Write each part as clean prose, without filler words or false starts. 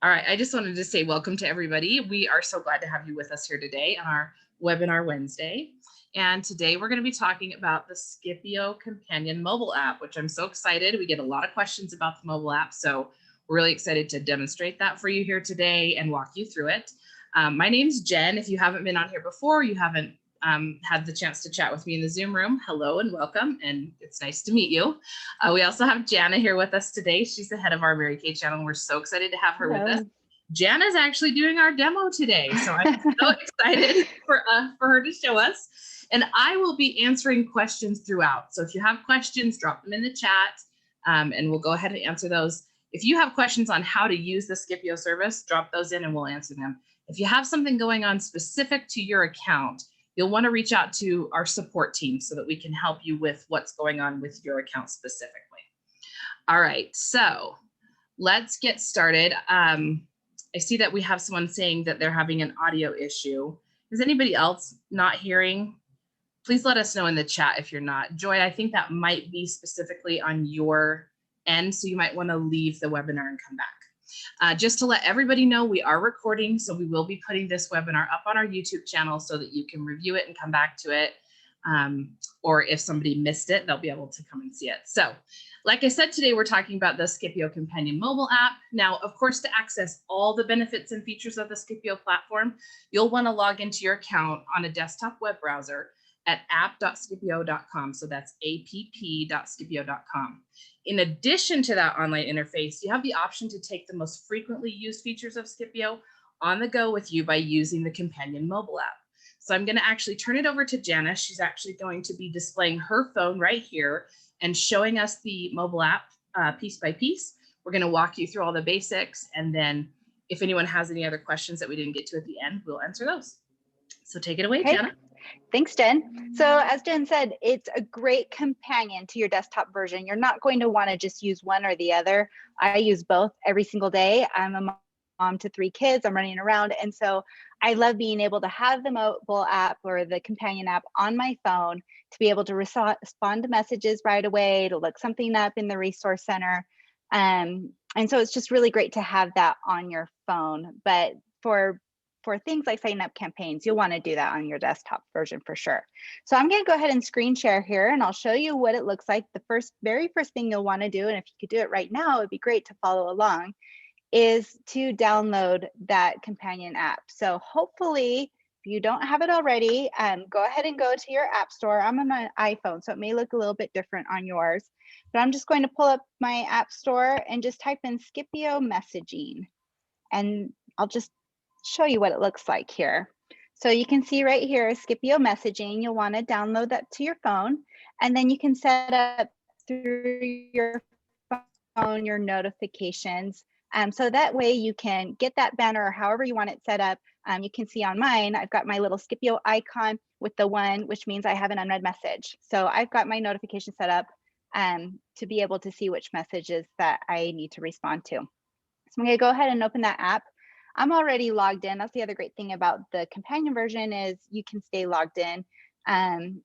All right, I just wanted to say welcome to everybody. We are so glad to have you with us here today on our Webinar Wednesday. And today we're going to be talking about the Skipio companion mobile app, which I'm so excited. We get a lot of questions about the mobile app, so we're really excited to demonstrate that for you here today and walk you through it. My name's Jen. If you haven't been on here before, you haven't had the chance to chat with me in the Zoom room, hello and welcome, and it's nice to meet you. We also have Jana here with us today. She's the head of our Mary Kay channel. We're so excited to have her with us. Jana's actually doing our demo today, so I'm so excited for her to show us. And I will be answering questions throughout. So if you have questions, drop them in the chat, and we'll go ahead and answer those. If you have questions on how to use the Skipio service, drop those in and we'll answer them. If you have something going on specific to your account, you'll want to reach out to our support team so that we can help you with what's going on with your account specifically. All right, so let's get started. I see that we have someone saying that they're having an audio issue. Is anybody else not hearing? Please let us know in the chat if you're not. Joy, I think that might be specifically on your end, so you might want to leave the webinar and come back. Just to let everybody know, we are recording, so we will be putting this webinar up on our YouTube channel so that you can review it and come back to it. Or if somebody missed it, they'll be able to come and see it. So, like I said, today we're talking about the Skipio companion mobile app. Now, of course, to access all the benefits and features of the Skipio platform, you'll want to log into your account on a desktop web browser at app.skipio.com. So that's app.skipio.com. In addition to that online interface, you have the option to take the most frequently used features of Skipio on the go with you by using the companion mobile app. So I'm going to actually turn it over to Janice. She's actually going to be displaying her phone right here and showing us the mobile app piece by piece. We're going to walk you through all the basics. And then if anyone has any other questions that we didn't get to at the end, we'll answer those. So take it away, Okay. Jana. Thanks, Jen. So as Jen said, it's a great companion to your desktop version. You're not going to want to just use one or the other. I use both every single day. I'm a mom to 3 kids. I'm running around. And so I love being able to have the mobile app or the companion app on my phone to be able to respond to messages right away, to look something up in the resource center. And so it's just really great to have that on your phone. But for things like setting up campaigns, you'll want to do that on your desktop version for sure. So I'm going to go ahead and screen share here, and I'll show you what it looks like. The very first thing you'll want to do, and if you could do it right now, it'd be great to follow along, is to download that companion app. So hopefully, if you don't have it already, go ahead and go to your app store. I'm on my iPhone, so it may look a little bit different on yours, but I'm just going to pull up my app store and just type in Skipio messaging, and I'll just show you what it looks like here. So you can see right here, Skipio messaging. You'll want to download that to your phone, and then you can set up through your phone your notifications. So that way you can get that banner or however you want it set up. You can see on mine, I've got my little Skipio icon with the 1, which means I have an unread message. So I've got my notification set up to be able to see which messages that I need to respond to. So I'm going to go ahead and open that app. I'm already logged in. That's the other great thing about the companion version is you can stay logged in. And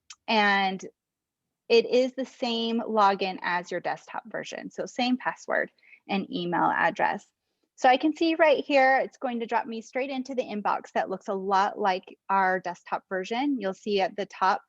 it is the same login as your desktop version. So same password and email address. So I can see right here, it's going to drop me straight into the inbox that looks a lot like our desktop version. You'll see at the top,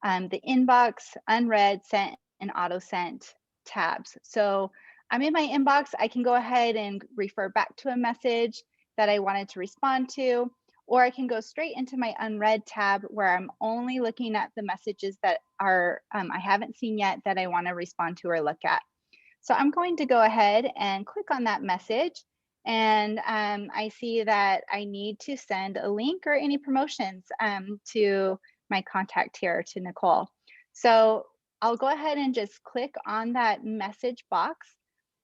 the inbox, unread, sent, and auto sent tabs. So I'm in my inbox. I can go ahead and refer back to a message that I wanted to respond to, or I can go straight into my unread tab where I'm only looking at the messages that are I haven't seen yet that I want to respond to or look at. So I'm going to go ahead and click on that message, and I see that I need to send a link or any promotions to my contact here, to Nicole. So I'll go ahead and just click on that message box.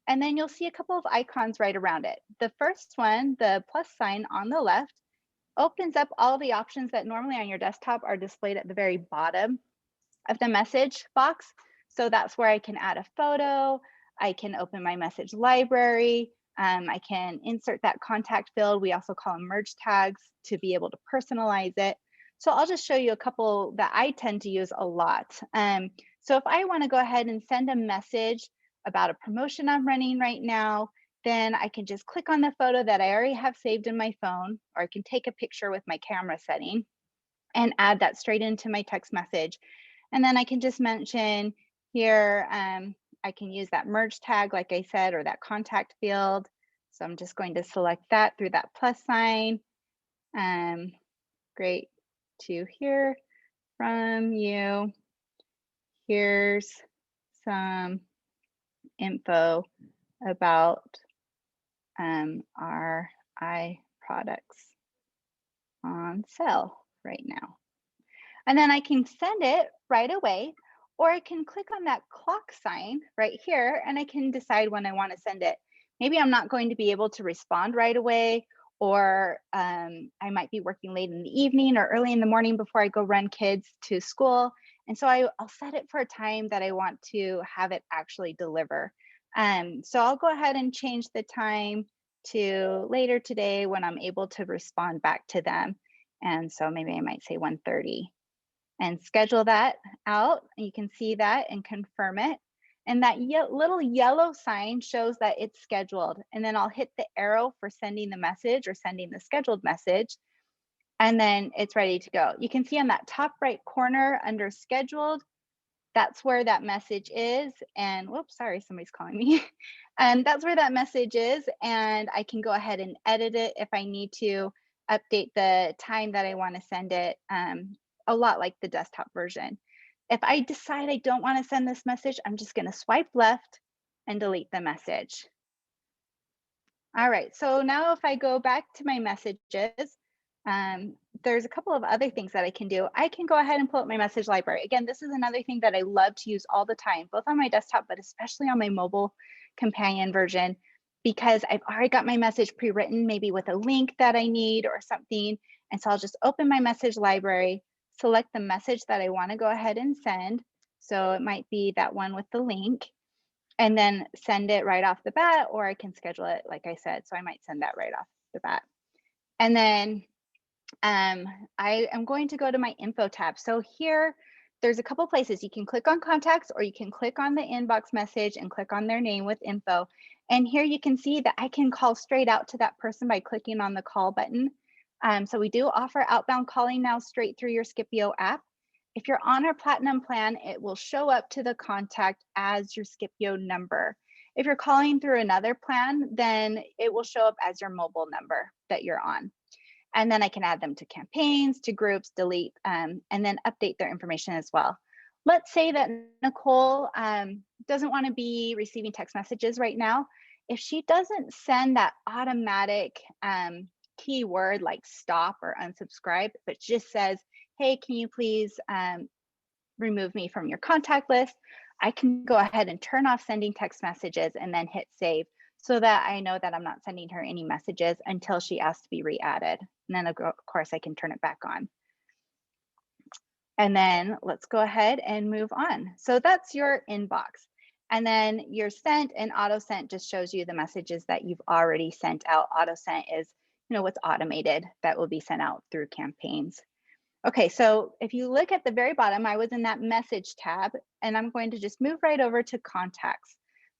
And then you'll see a couple of icons right around it. The first one, the plus sign on the left, opens up all the options that normally on your desktop are displayed at the very bottom of the message box. So that's where I can add a photo, I can open my message library, I can insert that contact field. We also call them merge tags to be able to personalize it. So I'll just show you a couple that I tend to use a lot. So if I want to go ahead and send a message about a promotion I'm running right now, then I can just click on the photo that I already have saved in my phone, or I can take a picture with my camera setting and add that straight into my text message. And then I can just mention here, I can use that merge tag, like I said, or that contact field. So I'm just going to select that through that plus sign. Great to hear from you. Here's some info about our eye products on sale right now. And then I can send it right away, or I can click on that clock sign right here and I can decide when I want to send it. Maybe I'm not going to be able to respond right away, or I might be working late in the evening or early in the morning before I go run kids to school. And so I'll set it for a time that I want to have it actually deliver. So I'll go ahead and change the time to later today when I'm able to respond back to them. And so maybe I might say 1:30 and schedule that out. You can see that and confirm it. And that little yellow sign shows that it's scheduled. And then I'll hit the arrow for sending the message or sending the scheduled message. And then it's ready to go. You can see on that top right corner under scheduled, that's where that message is. And whoops, sorry, somebody's calling me. And that's where that message is. And I can go ahead and edit it if I need to, update the time that I want to send it, a lot like the desktop version. If I decide I don't want to send this message, I'm just going to swipe left and delete the message. All right, so now if I go back to my messages, there's a couple of other things that I can do. I can go ahead and pull up my message library. Again, this is another thing that I love to use all the time, both on my desktop, but especially on my mobile companion version, because I've already got my message pre-written, maybe with a link that I need or something. And so I'll just open my message library, select the message that I want to go ahead and send. So it might be that one with the link, and then send it right off the bat, or I can schedule it, like I said. So I might send that right off the bat. And then I am going to go to my info tab. So here, there's a couple places. You can click on contacts, or you can click on the inbox message and click on their name with info. And here you can see that I can call straight out to that person by clicking on the call button. So we do offer outbound calling now straight through your Skipio app. If you're on our platinum plan, it will show up to the contact as your Skipio number. If you're calling through another plan, then it will show up as your mobile number that you're on. And then I can add them to campaigns, to groups, delete, and then update their information as well. Let's say that Nicole doesn't want to be receiving text messages right now. If she doesn't send that automatic keyword like stop or unsubscribe, but just says, hey, can you please remove me from your contact list, I can go ahead and turn off sending text messages and then hit save, so that I know that I'm not sending her any messages until she asks to be re-added. And then of course I can turn it back on. And then let's go ahead and move on. So that's your inbox. And then your sent and auto sent just shows you the messages that you've already sent out. Auto sent is, what's automated that will be sent out through campaigns. Okay, so if you look at the very bottom, I was in that message tab, and I'm going to just move right over to contacts.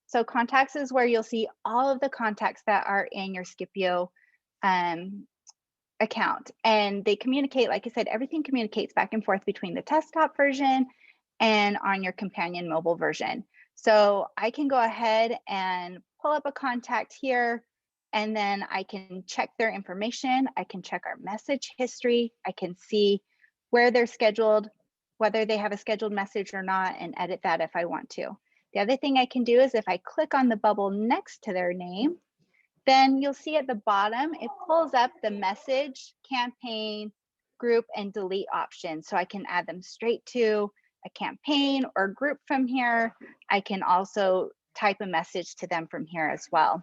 So contacts is where you'll see all of the contacts that are in your Skipio account. And they communicate, like I said, everything communicates back and forth between the desktop version and on your companion mobile version. So I can go ahead and pull up a contact here, and then I can check their information. I can check our message history. I can see where they're scheduled, whether they have a scheduled message or not, and edit that if I want to. The other thing I can do is if I click on the bubble next to their name, then you'll see at the bottom, it pulls up the message, campaign, group, and delete options. So I can add them straight to a campaign or group from here. I can also type a message to them from here as well.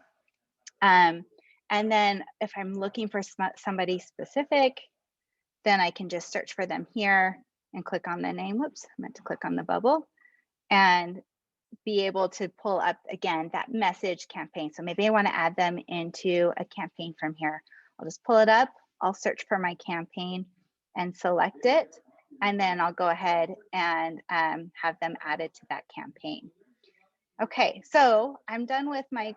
And then if I'm looking for somebody specific, then I can just search for them here and click on the name. Whoops, I meant to click on the bubble, and be able to pull up again that message campaign. So maybe I want to add them into a campaign from here. I'll just pull it up. I'll search for my campaign and select it. And then I'll go ahead and have them added to that campaign. Okay, so I'm done with my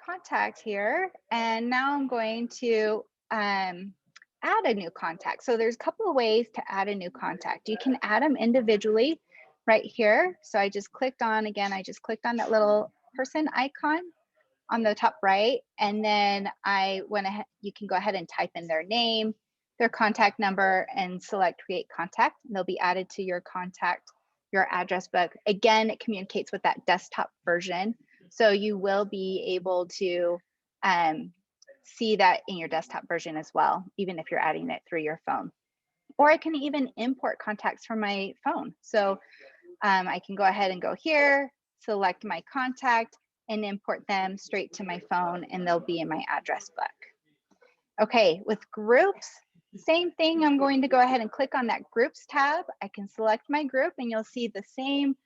contact here, and now I'm going to add a new contact. So there's a couple of ways to add a new contact. You can add them individually right here. So I just clicked on, again, I just clicked on that little person icon on the top right, and then I went ahead, you can go ahead and type in their name, their contact number, and select create contact, and they'll be added to your contact, your address book. Again, it communicates with that desktop version, so you will be able to see that in your desktop version as well, even if you're adding it through your phone. Or I can even import contacts from my phone. So I can go ahead and go here, select my contact, and import them straight to my phone, and they'll be in my address book. Okay, with groups, same thing. I'm going to go ahead and click on that groups tab. I can select my group, and you'll see the same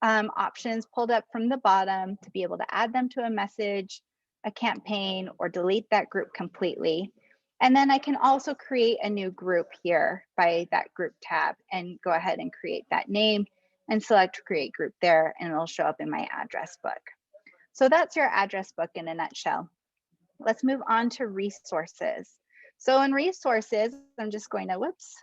options pulled up from the bottom to be able to add them to a message, a campaign, or delete that group completely. And then I can also create a new group here by that group tab and go ahead and create that name and select create group there, and it'll show up in my address book. So that's your address book in a nutshell. Let's move on to resources. So in resources, I'm just going to,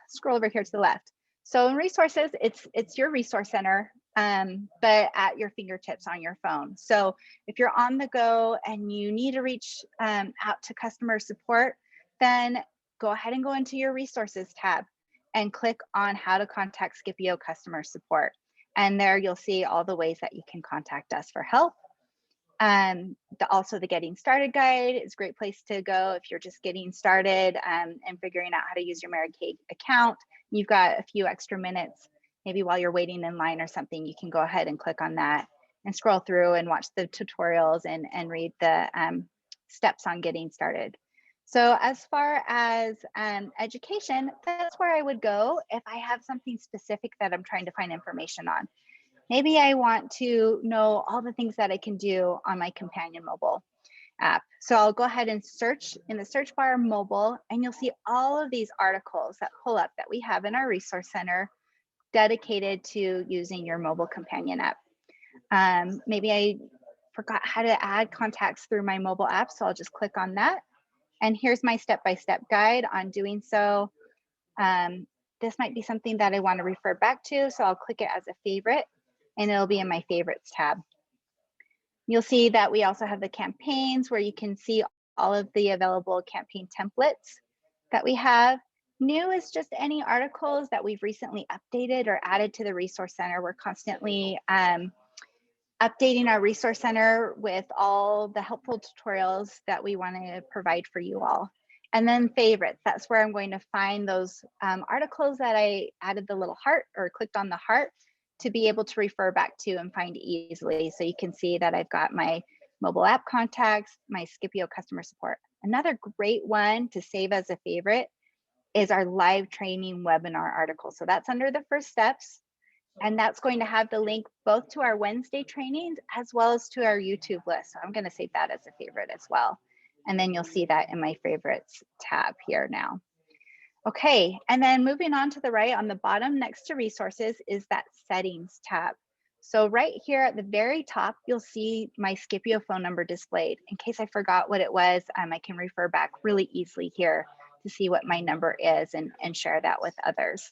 scroll over here to the left. So in resources, it's your resource center, but at your fingertips on your phone. So if you're on the go and you need to reach out to customer support, then go ahead and go into your resources tab and click on how to contact Skipio customer support. And there you'll see all the ways that you can contact us for help. Also the getting started guide is a great place to go if you're just getting started and figuring out how to use your Mary Kay account. You've got a few extra minutes, maybe while you're waiting in line or something, you can go ahead and click on that and scroll through and watch the tutorials and read the steps on getting started. So as far as education, that's where I would go if I have something specific that I'm trying to find information on. Maybe I want to know all the things that I can do on my companion mobile app. So I'll go ahead and search in the search bar mobile, and you'll see all of these articles that pull up that we have in our resource center dedicated to using your mobile companion app. Maybe I forgot how to add contacts through my mobile app, so I'll just click on that. And here's my step-by-step guide on doing so. This might be something that I want to refer back to, so I'll click it as a favorite, and it'll be in my favorites tab. You'll see that we also have the campaigns where you can see all of the available campaign templates that we have. New is just any articles that we've recently updated or added to the resource center. We're constantly updating our resource center with all the helpful tutorials that we want to provide for you all. And then favorites, that's where I'm going to find those articles that I added the little heart or clicked on the heart to be able to refer back to and find easily. So you can see that I've got my mobile app contacts, my Skipio customer support. Another great one to save as a favorite is our live training webinar article. So that's under the first steps. And that's going to have the link both to our Wednesday trainings as well as to our YouTube list. So I'm going to save that as a favorite as well. And then you'll see that in my favorites tab here now. Okay, and then moving on to the right on the bottom next to resources is that settings tab. So right here at the very top, you'll see my Skipio phone number displayed. In case I forgot what it was, I can refer back really easily here to see what my number is and share that with others.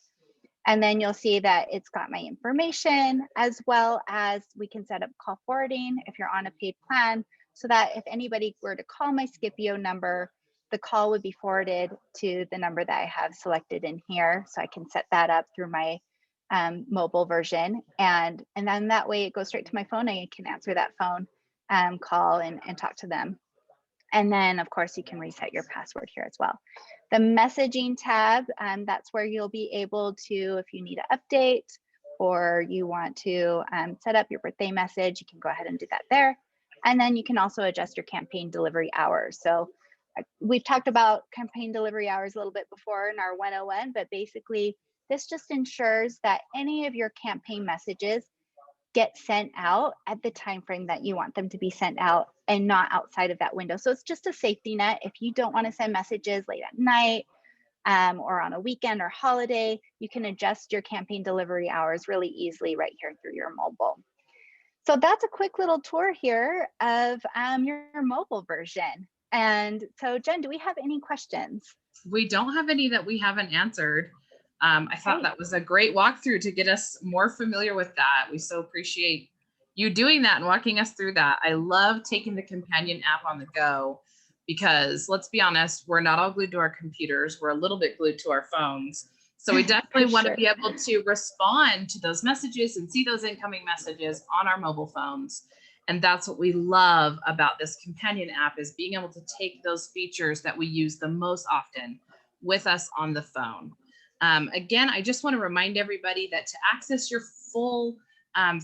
And then you'll see that it's got my information, as well as we can set up call forwarding if you're on a paid plan, so that if anybody were to call my Skipio number, the call would be forwarded to the number that I have selected in here. So I can set that up through my mobile version. And then that way it goes straight to my phone. I can answer that phone call and talk to them. And then of course you can reset your password here as well. The messaging tab, that's where you'll be able to, if you need an update or you want to set up your birthday message, you can go ahead and do that there. And then you can also adjust your campaign delivery hours. So we've talked about campaign delivery hours a little bit before in our 101, but basically this just ensures that any of your campaign messages get sent out at the time frame that you want them to be sent out and not outside of that window. So it's just a safety net. If you don't want to send messages late at night or on a weekend or holiday, you can adjust your campaign delivery hours really easily right here through your mobile. So that's a quick little tour here of your mobile version. And so Jen, do we have any questions? We don't have any that we haven't answered. I thought Okay. that was a great walkthrough to get us more familiar with that. We so appreciate you doing that and walking us through that. I love taking the companion app on the go because let's be honest, we're not all glued to our computers. We're a little bit glued to our phones. So we definitely want to be able to respond to those messages and see those incoming messages on our mobile phones. And that's what we love about this companion app is being able to take those features that we use the most often with us on the phone. Again, I just want to remind everybody that to access your full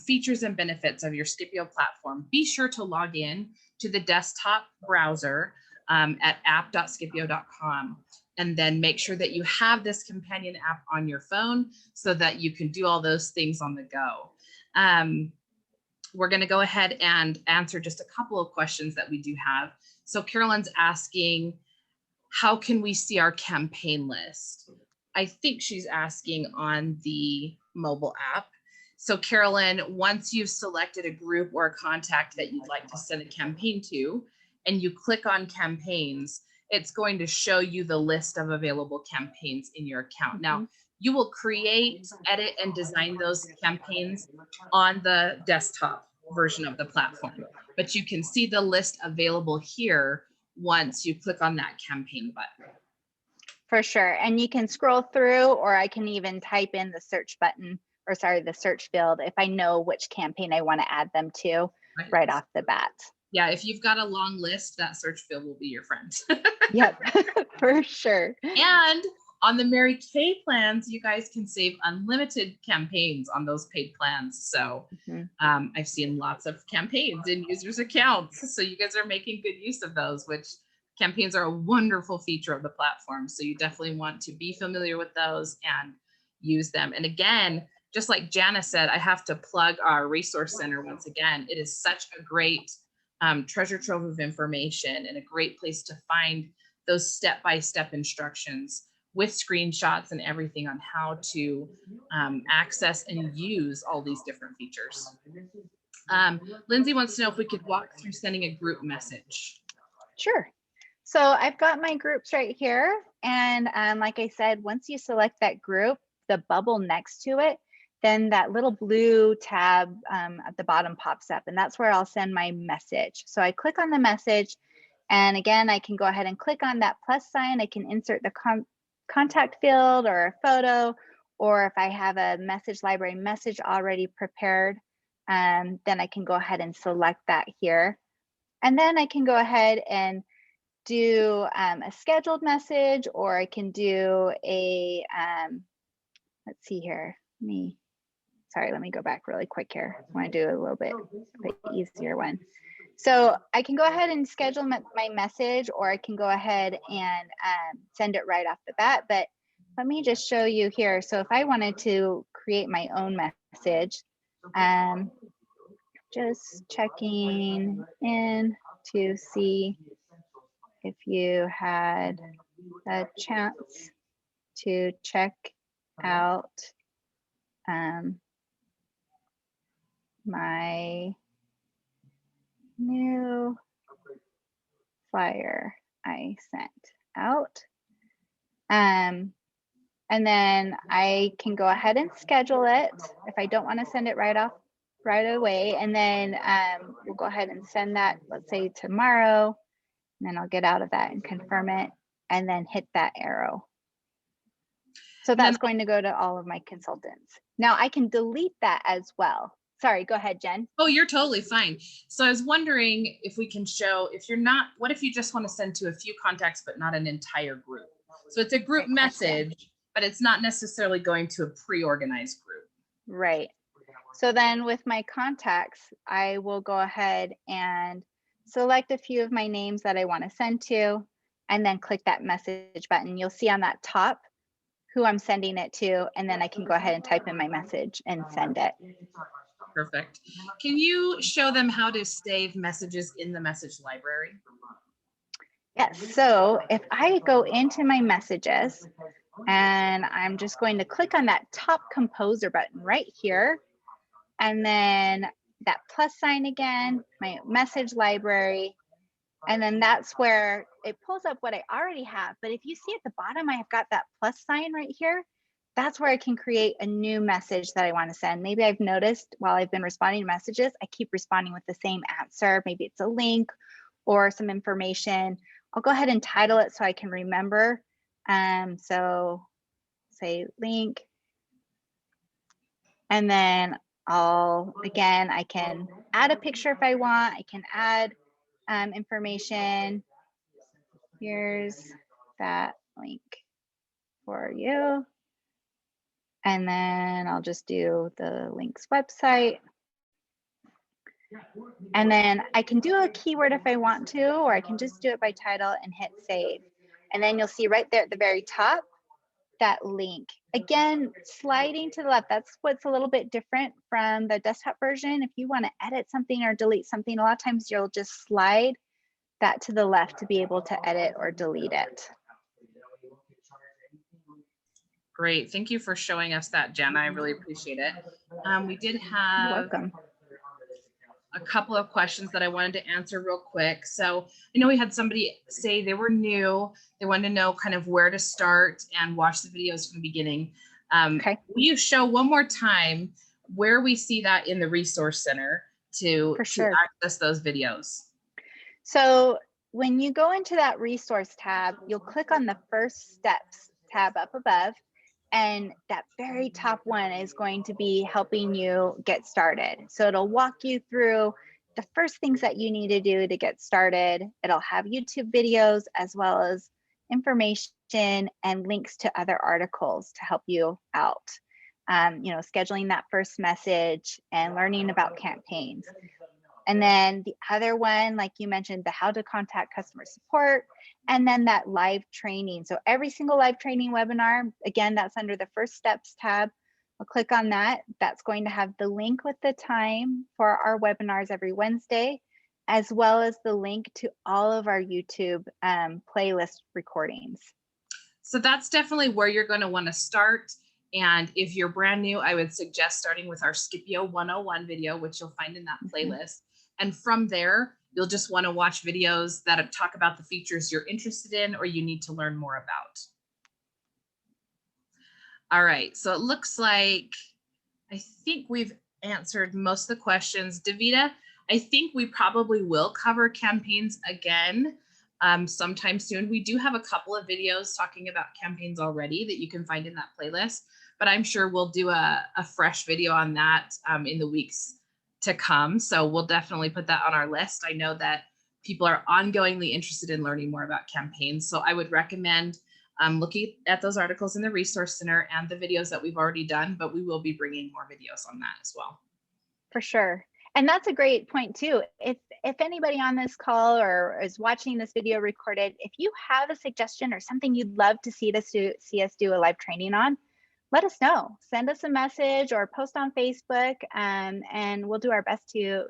features and benefits of your Skipio platform, be sure to log in to the desktop browser at app.skipio.com. And then make sure that you have this companion app on your phone so that you can do all those things on the go. We're going to go ahead and answer just a couple of questions that we do have. So Carolyn's asking, how can we see our campaign list? I think she's asking on the mobile app. So Carolyn, once you've selected a group or a contact that you'd like to send a campaign to, and you click on campaigns, it's going to show you the list of available campaigns in your account. Now, you will create, edit, and design those campaigns on the desktop version of the platform, but you can see the list available here once you click on that campaign button. For sure. And you can scroll through, or I can even type in the search button, or sorry, the search field if I know which campaign I want to add them to right off the bat. Yeah, if you've got a long list, that search field will be your friend. Yep, for sure. And on the Mary Kay plans, you guys can save unlimited campaigns on those paid plans. So I've seen lots of campaigns in users' accounts. So you guys are making good use of those, which campaigns are a wonderful feature of the platform. So you definitely want to be familiar with those and use them. And again, just like Janice said, I have to plug our resource center once again. It is such a great treasure trove of information and a great place to find those step-by-step instructions with screenshots and everything on how to access and use all these different features. Lindsay wants to know if we could walk through sending a group message. Sure. So I've got my groups right here. And like I said, once you select that group, the bubble next to it, then that little blue tab at the bottom pops up, and that's where I'll send my message. So I click on the message, and again, I can go ahead and click on that plus sign. I can insert the contact field or a photo, or if I have a message library message already prepared, then I can go ahead and select that here. And then I can go ahead and do a scheduled message, or I can do a, let's see here, let me go back really quick here. I want to do a little bit easier one. So I can go ahead and schedule my message, or I can go ahead and send it right off the bat. But let me just show you here. So if I wanted to create my own message, just checking in to see if you had a chance to check out my new flyer I sent out. And then I can go ahead and schedule it if I don't want to send it right away. And then we'll go ahead and send that, let's say tomorrow, and then I'll get out of that and confirm it and then hit that arrow. So that's going to go to all of my consultants. Now I can delete that as well. Sorry, go ahead, Jen. Oh, you're totally fine. So I was wondering if we can show, if you're not, what if you just want to send to a few contacts, but not an entire group? So it's a group message, but it's not necessarily going to a pre-organized group. Right. So then with my contacts, I will go ahead and select a few of my names that I want to send to, and then click that message button. You'll see on that top who I'm sending it to, and then I can go ahead and type in my message and send it. Perfect. Can you show them how to save messages in the message library? Yes. So if I go into my messages, and I'm just going to click on that top composer button right here, and then that plus sign again, my message library, and then that's where it pulls up what I already have. But if you see at the bottom, I have got that plus sign right here. That's where I can create a new message that I want to send. Maybe I've noticed while I've been responding to messages, I keep responding with the same answer. Maybe it's a link or some information. I'll go ahead and title it so I can remember. So say link. And then again, I can add a picture if I want. I can add information. Here's that link for you. And then I'll just do the link's website. And then I can do a keyword if I want to, or I can just do it by title and hit save. And then you'll see right there at the very top, that link. Again, sliding to the left, that's what's a little bit different from the desktop version. If you want to edit something or delete something, a lot of times you'll just slide that to the left to be able to edit or delete it. Great. Thank you for showing us that, Jenna. I really appreciate it. We did have You're welcome. a couple of questions that I wanted to answer real quick. So I know we had somebody say they were new. They wanted to know kind of where to start and watch the videos from the beginning. Okay. Will you show one more time where we see that in the Resource Center to access those videos? So when you go into that Resource tab, you'll click on the First Steps tab up above. And that very top one is going to be helping you get started. So it'll walk you through the first things that you need to do to get started. It'll have YouTube videos as well as information and links to other articles to help you out. You know, scheduling that first message and learning about campaigns. And then the other one, like you mentioned, the how to contact customer support, and then that live training. So every single live training webinar, again, that's under the First Steps tab. I'll click on that. That's going to have the link with the time for our webinars every Wednesday, as well as the link to all of our YouTube playlist recordings. So that's definitely where you're going to want to start. And if you're brand new, I would suggest starting with our Skipio 101 video, which you'll find in that playlist. And from there, you'll just want to watch videos that talk about the features you're interested in or you need to learn more about. All right, so it looks like I think we've answered most of the questions. Davida, I think we probably will cover campaigns again sometime soon. We do have a couple of videos talking about campaigns already that you can find in that playlist, but I'm sure we'll do a fresh video on that in the weeks to come. So we'll definitely put that on our list. I know that people are ongoingly interested in learning more about campaigns. So I would recommend looking at those articles in the Resource Center and the videos that we've already done, but we will be bringing more videos on that as well. For sure. And that's a great point too. If anybody on this call or is watching this video recorded, if you have a suggestion or something you'd love to see us do a live training on, let us know. Send us a message or post on Facebook, and we'll do our best to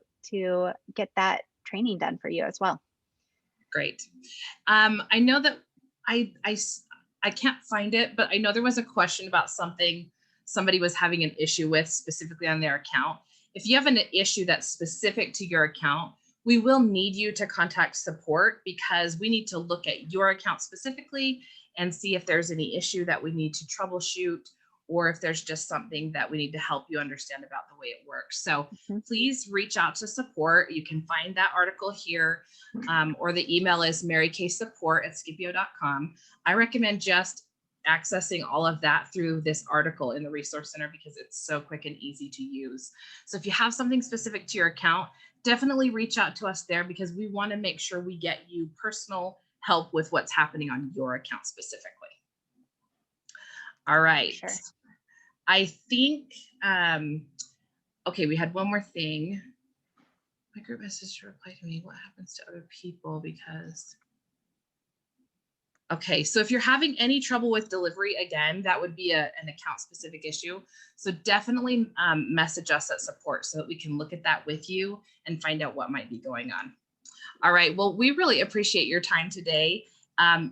get that training done for you as well. Great. I know that I can't find it, but I know there was a question about something somebody was having an issue with specifically on their account. If you have an issue that's specific to your account, we will need you to contact support because we need to look at your account specifically and see if there's any issue that we need to troubleshoot or if there's just something that we need to help you understand about the way it works. So please reach out to support. You can find that article here, or the email is maryKsupport@skipio.com. I recommend just accessing all of that through this article in the Resource Center because it's so quick and easy to use. So if you have something specific to your account, definitely reach out to us there because we want to make sure we get you personal help with what's happening on your account specifically. All right. Sure. I think, okay, we had one more thing. My group message to reply to me, what happens to other people because, okay, so if you're having any trouble with delivery, again, that would be an account specific issue. So definitely message us at support so that we can look at that with you and find out what might be going on. All right, well, we really appreciate your time today.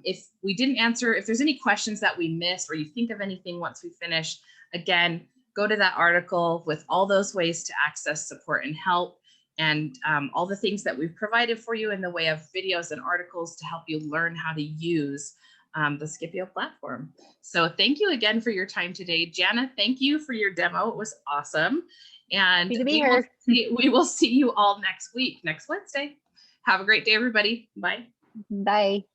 If we didn't answer, if there's any questions that we missed or you think of anything once we finish, again, go to that article with all those ways to access support and help, and all the things that we've provided for you in the way of videos and articles to help you learn how to use the Skipio platform. So thank you again for your time today. Jana, thank you for your demo. It was awesome. And Happy to be here. We will see you all next week, next Wednesday. Have a great day, everybody. Bye. Bye.